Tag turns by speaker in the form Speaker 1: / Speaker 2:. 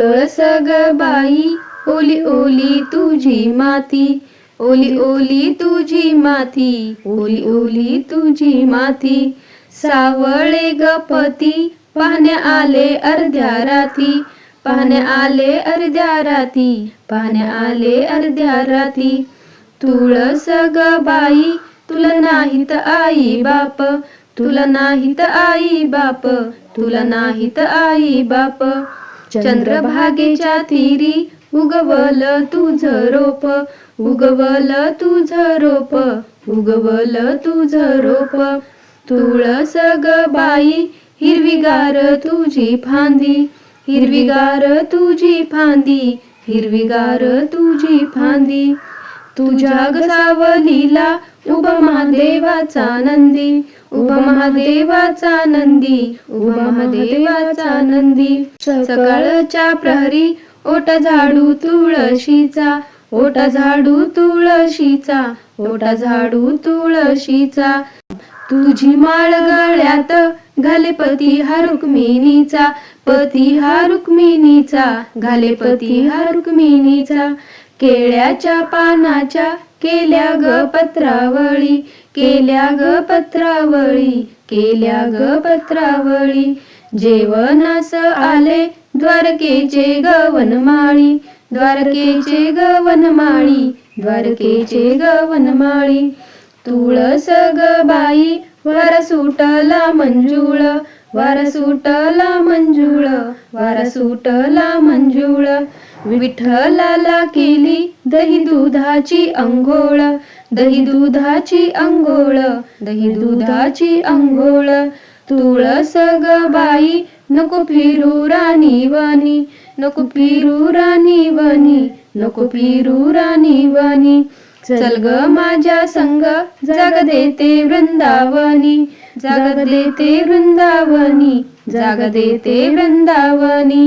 Speaker 1: तुळस ग बाई ओली ओली तुझी माती, ओली ओली तुझी माती, ओली ओली तुझी माती. सावळे ग पती पाहण्या आले अर्ध्या राती, पाहण्या आले अर्ध्या राती, पाहण्या आले अर्ध्या राती. तुळस ग बाई तुला नाहीत आई बाप, तुला नाहीत आई बाप, तुला नाहीत आई बाप. चंद्रभागेच्या तीरी उगवल तुझ रोप, उगवल तुझ रोप, उगवल तुझ रोप. तुळस ग बाई हिरवीगार तुझी फांदी, हिरवीगार तुझी फांदी, हिरवीगार तुझी फांदी. तुझ्या ग सावलीला उभा महादेवाचा नंदी, उभा महादेवाचा नंदी, उभा महादेवाचा नंदी. सकाळच्या प्रहरी ओटा झाडू तुळशीचा, ओटा झाडू तुळशीचा, ओटा झाडू तुळशीचा. तुझी माळ गळ्यात घाले पती हा रुक्मिणीचा, पती हा रुक्मिणीचा, घाले पती हा रुक्मिणीचा. केळ्याच्या पानाच्या केल्या ग पत्रावळी, केल्या ग पत्रावळी, केल्या ग पत्रावळी. जेवणास आले द्वारकेचे गवनमाळी, द्वारकेचे गवनमाळी, द्वारकेचे गवनमाळी. तुळस ग बाई वारा सुटला मंजुळ, वारा सुटला मंजुळ, वारा सुटला मंजुळ. विठ्ठलाला केली दही दुधाची अंघोळ, दही दुधाची अंघोळ, दही दुधाची अंघोळ. तुळस ग बाई नको फिरू राणी वनी, नको फिरू राणी वनी, नको फिरू राणी वनी. चल ग माझ्या संग जाग देते वृंदावनी, जाग देते वृंदावनी, जाग देते वृंदावनी.